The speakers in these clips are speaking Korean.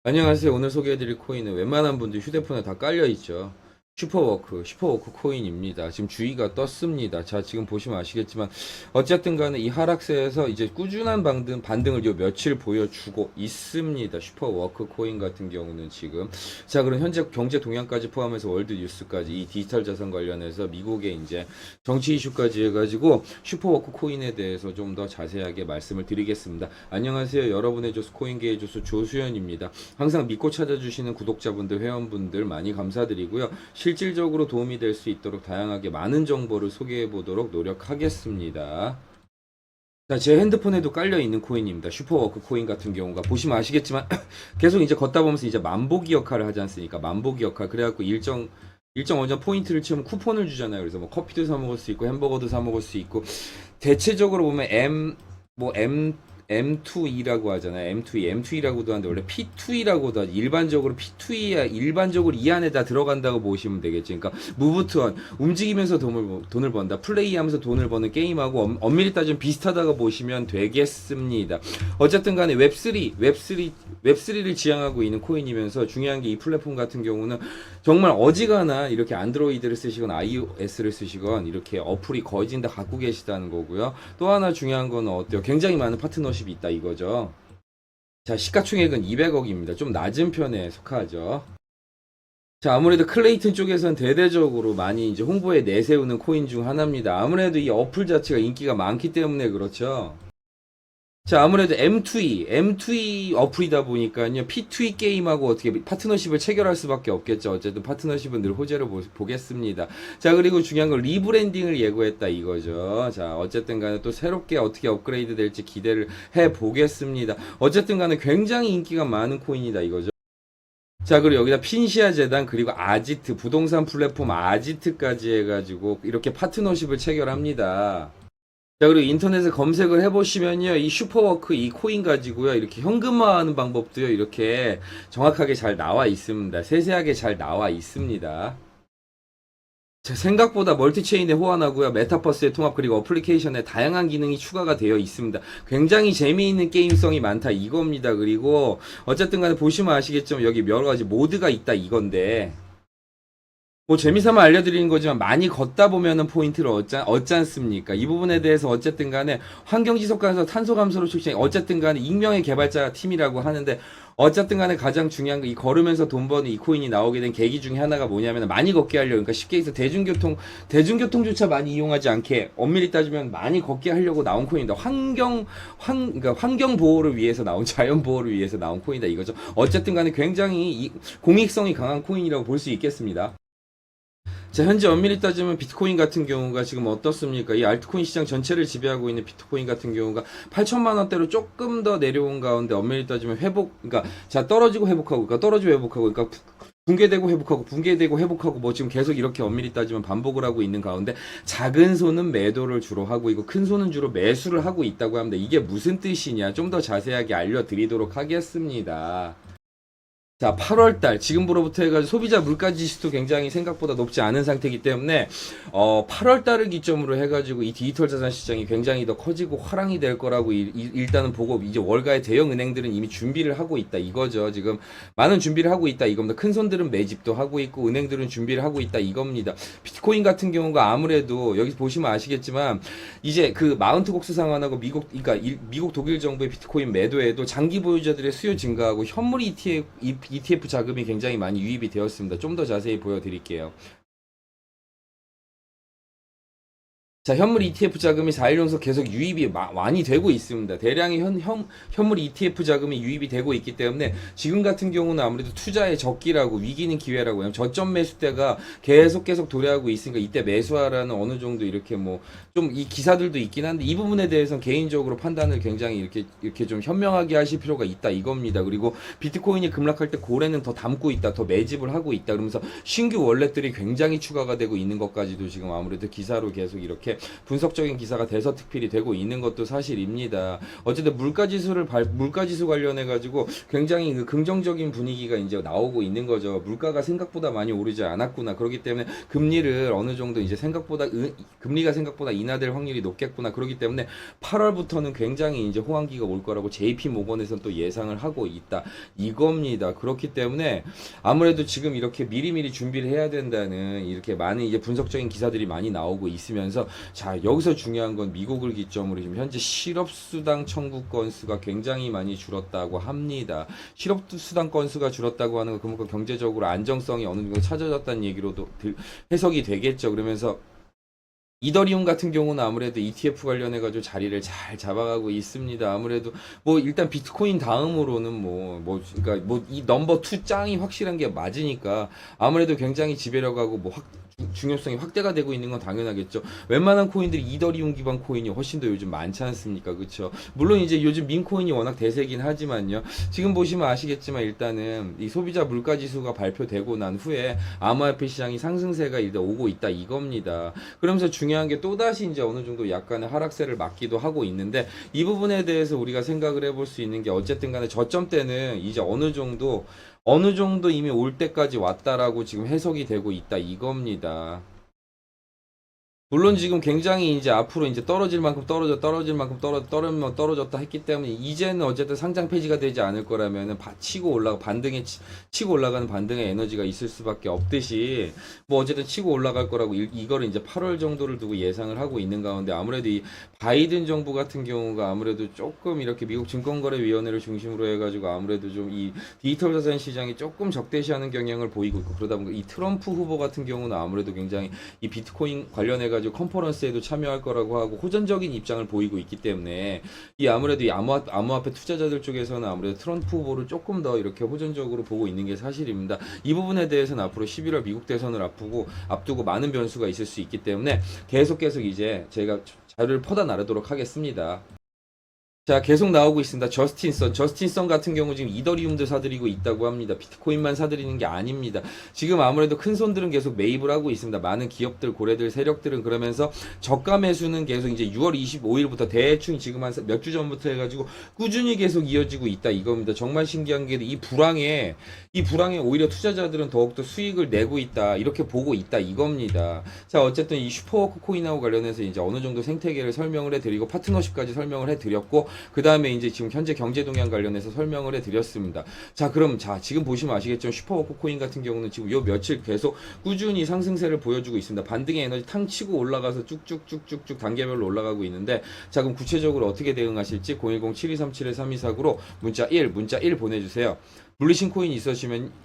안녕하세요. 오늘 소개해드릴 코인은 웬만한 분들 휴대폰에 다 깔려있죠. 슈퍼워크 코인입니다. 지금 주의가 떴습니다. 자, 지금 보시면 아시겠지만, 어쨌든 간에 이 하락세에서 이제 꾸준한 반등을 요 며칠 보여주고 있습니다. 슈퍼워크 코인 같은 경우는 지금. 자, 그럼 현재 경제 동향까지 포함해서 월드 뉴스까지 이 디지털 자산 관련해서 미국의 이제 정치 이슈까지 해가지고 슈퍼워크 코인에 대해서 좀 더 자세하게 말씀을 드리겠습니다. 안녕하세요. 여러분의 조수 코인계의 조수 조수현입니다. 항상 믿고 찾아주시는 구독자분들, 회원분들 많이 감사드리고요. 실질적으로 도움이 될 수 있도록 다양하게 많은 정보를 소개해 보도록 노력하겠습니다. 자, 제 핸드폰에도 깔려 있는 코인입니다. 슈퍼워크 코인 같은 경우가 보시면 아시겠지만 계속 이제 걷다 보면서 이제 만보기 역할을 하지 않습니까? 만보기 역할. 그래갖고 일정 어느 포인트를 치면 쿠폰을 주잖아요. 그래서 뭐 커피도 사 먹을 수 있고 햄버거도 사 먹을 수 있고 대체적으로 보면 M2E라고 하잖아요. M2E라고도 하는데 원래 P2E라고도 하죠. 일반적으로 P2E야. 일반적으로 이 안에 다 들어간다고 보시면 되겠지. 그러니까 무브트원 움직이면서 돈을 번다. 플레이하면서 돈을 버는 게임하고 엄밀히 따지면 비슷하다고 보시면 되겠습니다. 어쨌든 간에 웹3를 지향하고 있는 코인이면서 중요한 게 이 플랫폼 같은 경우는 정말 어지간한 이렇게 안드로이드를 쓰시건 iOS를 쓰시건 이렇게 어플이 거의 다 갖고 계시다는 거고요. 또 하나 중요한 거는 어때요? 굉장히 많은 파트너십이 있다 이거죠. 자, 시가총액은 200억입니다. 좀 낮은 편에 속하죠. 자, 아무래도 클레이튼 쪽에서는 대대적으로 많이 이제 홍보에 내세우는 코인 중 하나입니다. 아무래도 이 어플 자체가 인기가 많기 때문에 그렇죠. 자, 아무래도 M2E 어플이다 보니까요. P2E 게임하고 어떻게 파트너십을 체결할 수밖에 없겠죠. 어쨌든 파트너십은 늘 호재로 보겠습니다. 자, 그리고 중요한 건 리브랜딩을 예고했다 이거죠. 자, 어쨌든 간에 또 새롭게 어떻게 업그레이드 될지 기대를 해 보겠습니다. 어쨌든 간에 굉장히 인기가 많은 코인이다 이거죠. 자, 그리고 여기다 핀시아 재단 그리고 아지트 부동산 플랫폼 아지트까지 해가지고 이렇게 파트너십을 체결합니다. 자, 그리고 인터넷에 검색을 해보시면요. 이 슈퍼워크 이 코인 가지고요. 이렇게 현금화하는 방법도요. 이렇게 정확하게 잘 나와 있습니다. 세세하게 잘 나와 있습니다. 자, 생각보다 멀티체인에 호환하고요. 메타버스의 통합 그리고 어플리케이션에 다양한 기능이 추가가 되어 있습니다. 굉장히 재미있는 게임성이 많다 이겁니다. 그리고 어쨌든 간에 보시면 아시겠지만 여기 여러 가지 모드가 있다 이건데 뭐 재미삼아 알려드리는 거지만 많이 걷다 보면은 포인트를 얻지 않습니까? 이 부분에 대해서 어쨌든 간에 환경지속가에서 탄소 감소를促进어쨌든 간에 익명의 개발자 팀이라고 하는데 어쨌든 간에 가장 중요한 거 이 걸으면서 돈 버는 이 코인이 나오게 된 계기 중에 하나가 뭐냐면 많이 걷게 하려고 그러니까 쉽게 해서 대중교통조차 많이 이용하지 않게 엄밀히 따지면 많이 걷게 하려고 나온 코인이다. 그러니까 환경 보호를 위해서 나온 자연 보호를 위해서 나온 코인이다 이거죠. 어쨌든 간에 굉장히 공익성이 강한 코인이라고 볼 수 있겠습니다. 자, 현재 엄밀히 따지면 비트코인 같은 경우가 지금 어떻습니까? 이 알트코인 시장 전체를 지배하고 있는 비트코인 같은 경우가 8천만 원대로 조금 더 내려온 가운데 엄밀히 따지면 그러니까 자, 떨어지고 회복하고, 그러니까 떨어지고 회복하고, 그러니까 붕괴되고 회복하고, 붕괴되고 회복하고, 뭐 지금 계속 이렇게 엄밀히 따지면 반복을 하고 있는 가운데 작은 손은 매도를 주로 하고 있고 큰 손은 주로 매수를 하고 있다고 합니다. 이게 무슨 뜻이냐? 좀 더 자세하게 알려드리도록 하겠습니다. 자, 8월달 지금부로부터 해가지고 소비자 물가 지수도 굉장히 생각보다 높지 않은 상태이기 때문에 8월달을 기점으로 해가지고 이 디지털 자산 시장이 굉장히 더 커지고 화랑이 될 거라고 일단은 보고 이제 월가의 대형 은행들은 이미 준비를 하고 있다 이거죠. 지금 많은 준비를 하고 있다 이겁니다. 큰 손들은 매집도 하고 있고 은행들은 준비를 하고 있다 이겁니다. 비트코인 같은 경우가 아무래도 여기 보시면 아시겠지만 이제 그 마운트 곡수 상환하고 미국 독일 정부의 비트코인 매도에도 장기 보유자들의 수요 증가하고 현물 ETF 자금이 굉장히 많이 유입이 되었습니다. 좀 더 자세히 보여드릴게요. 자, 현물 ETF 자금이 4일 연속 계속 유입이 많이 되고 있습니다. 대량의 현물 ETF 자금이 유입이 되고 있기 때문에 지금 같은 경우는 아무래도 투자의 적기라고 위기는 기회라고 해요. 저점 매수대가 계속 도래하고 있으니까 이때 매수하라는 어느 정도 이렇게 뭐 좀 이 기사들도 있긴 한데 이 부분에 대해서는 개인적으로 판단을 굉장히 이렇게 좀 현명하게 하실 필요가 있다 이겁니다. 그리고 비트코인이 급락할 때 고래는 더 담고 있다, 더 매집을 하고 있다. 그러면서 신규 월렛들이 굉장히 추가가 되고 있는 것까지도 지금 아무래도 기사로 계속 이렇게 이렇게 분석적인 기사가 대서특필이 되고 있는 것도 사실입니다. 어쨌든 물가지수 관련해 가지고 굉장히 그 긍정적인 분위기가 이제 나오고 있는 거죠. 물가가 생각보다 많이 오르지 않았구나. 그렇기 때문에 금리를 어느 정도 이제 금리가 생각보다 인하될 확률이 높겠구나. 그렇기 때문에 8월부터는 굉장히 이제 호황기가 올 거라고 JP 모건에서는 또 예상을 하고 있다. 이겁니다. 그렇기 때문에 아무래도 지금 이렇게 미리미리 준비를 해야 된다는 이렇게 많은 이제 분석적인 기사들이 많이 나오고 있으면서 자, 여기서 중요한 건 미국을 기점으로 지금 현재 실업수당 청구 건수가 굉장히 많이 줄었다고 합니다. 실업수당 건수가 줄었다고 하는 건 그만큼 경제적으로 안정성이 어느 정도 찾아졌다는 얘기로도 해석이 되겠죠. 그러면서 이더리움 같은 경우는 아무래도 ETF 관련해가지고 자리를 잘 잡아가고 있습니다. 아무래도 뭐 일단 비트코인 다음으로는 그러니까 뭐 이 넘버 2 짱이 확실한 게 맞으니까 아무래도 굉장히 지배력하고 중요성이 확대가 되고 있는 건 당연하겠죠. 웬만한 코인들이 이더리움 기반 코인이 훨씬 더 요즘 많지 않습니까? 그렇죠? 물론 이제 요즘 민코인이 워낙 대세긴 하지만요. 지금 보시면 아시겠지만 일단은 이 소비자 물가 지수가 발표되고 난 후에 암호화폐 시장이 상승세가 일단 오고 있다 이겁니다. 그러면서 중요한 게 또다시 이제 어느 정도 약간의 하락세를 맞기도 하고 있는데 이 부분에 대해서 우리가 생각을 해볼 수 있는 게 어쨌든 간에 저점 때는 이제 어느 정도 이미 올 때까지 왔다라고 지금 해석이 되고 있다 이겁니다. 물론 지금 굉장히 이제 앞으로 이제 떨어질 만큼 떨어졌다 했기 때문에 이제는 어쨌든 상장 폐지가 되지 않을 거라면은 치고 올라가는 반등의 에너지가 있을 수밖에 없듯이 뭐 어쨌든 치고 올라갈 거라고 이거를 이제 8월 정도를 두고 예상을 하고 있는 가운데 아무래도 이 바이든 정부 같은 경우가 아무래도 조금 이렇게 미국 증권거래위원회를 중심으로 해가지고 아무래도 좀 이 디지털 자산 시장이 조금 적대시하는 경향을 보이고 있고 그러다 보니까 이 트럼프 후보 같은 경우는 아무래도 굉장히 이 비트코인 관련해가지고 컨퍼런스에도 참여할 거라고 하고 호전적인 입장을 보이고 있기 때문에 이 아무래도 이 암호화폐 투자자들 쪽에서는 아무래도 트럼프 후보를 조금 더 이렇게 호전적으로 보고 있는 게 사실입니다. 이 부분에 대해서는 앞으로 11월 미국 대선을 앞두고 많은 변수가 있을 수 있기 때문에 계속 이제 제가 자료를 퍼다 나르도록 하겠습니다. 자, 계속 나오고 있습니다. 저스틴선 같은 경우 지금 이더리움도 사들이고 있다고 합니다. 비트코인만 사들이는 게 아닙니다. 지금 아무래도 큰 손들은 계속 매입을 하고 있습니다. 많은 기업들, 고래들, 세력들은 그러면서 저가 매수는 계속 이제 6월 25일부터 대충 지금 한 몇 주 전부터 해가지고 꾸준히 계속 이어지고 있다 이겁니다. 정말 신기한 게 이 불황에 오히려 투자자들은 더욱더 수익을 내고 있다 이렇게 보고 있다 이겁니다. 자, 어쨌든 이 슈퍼워크 코인하고 관련해서 이제 어느 정도 생태계를 설명을 해드리고 파트너십까지 설명을 해드렸고 그 다음에 이제 지금 현재 경제 동향 관련해서 설명을 해드렸습니다. 자, 그럼 지금 보시면 아시겠지만 슈퍼워크 코인 같은 경우는 지금 요 며칠 계속 꾸준히 상승세를 보여주고 있습니다. 반등의 에너지 탕 치고 올라가서 쭉쭉쭉쭉쭉 단계별로 올라가고 있는데 자, 그럼 구체적으로 어떻게 대응하실지 010-7237-3249로 문자 1 보내주세요. 물리신 코인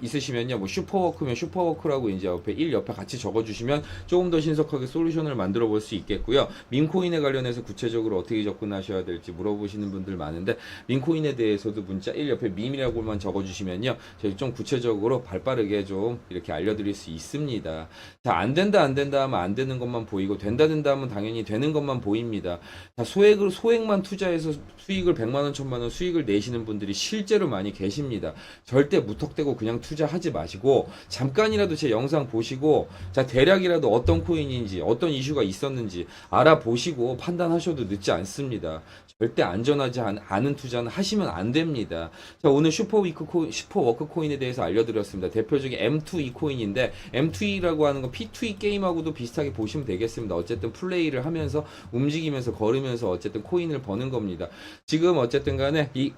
있으시면요, 뭐 슈퍼워크면 슈퍼워크라고 이제 옆에 1 옆에 같이 적어주시면 조금 더 신속하게 솔루션을 만들어 볼 수 있겠고요. 민코인에 관련해서 구체적으로 어떻게 접근하셔야 될지 물어보시는 분들 많은데 민코인에 대해서도 문자 1 옆에 밈이라고만 적어주시면요, 저희 좀 구체적으로 발빠르게 좀 이렇게 알려드릴 수 있습니다. 자, 안 된다 하면 안 되는 것만 보이고 된다 하면 당연히 되는 것만 보입니다. 자, 소액만 투자해서 수익을 100만 원, 1000만 원 수익을 내시는 분들이 실제로 많이 계십니다. 절대 무턱대고 그냥 투자하지 마시고 잠깐이라도 제 영상 보시고 자, 대략이라도 어떤 코인인지 어떤 이슈가 있었는지 알아보시고 판단하셔도 늦지 않습니다. 절대 안전하지 않은 투자는 하시면 안 됩니다. 자, 오늘 슈퍼워크 코인에 대해서 알려드렸습니다. 대표적인 M2E 코인인데 M2E라고 하는 건 P2E 게임하고도 비슷하게 보시면 되겠습니다. 어쨌든 플레이를 하면서 움직이면서 걸으면서 어쨌든 코인을 버는 겁니다. 지금 어쨌든 간에 이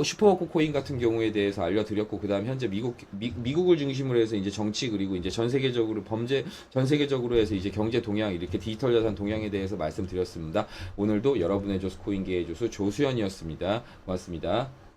슈퍼워크 코인 같은 경우에 대해서 알려드렸고, 그 다음 현재 미국을 중심으로 해서 이제 정치 그리고 이제 전 세계적으로 해서 이제 경제 동향, 이렇게 디지털 자산 동향에 대해서 말씀드렸습니다. 오늘도 여러분의 조수 코인계의 조수 조수연이었습니다. 고맙습니다.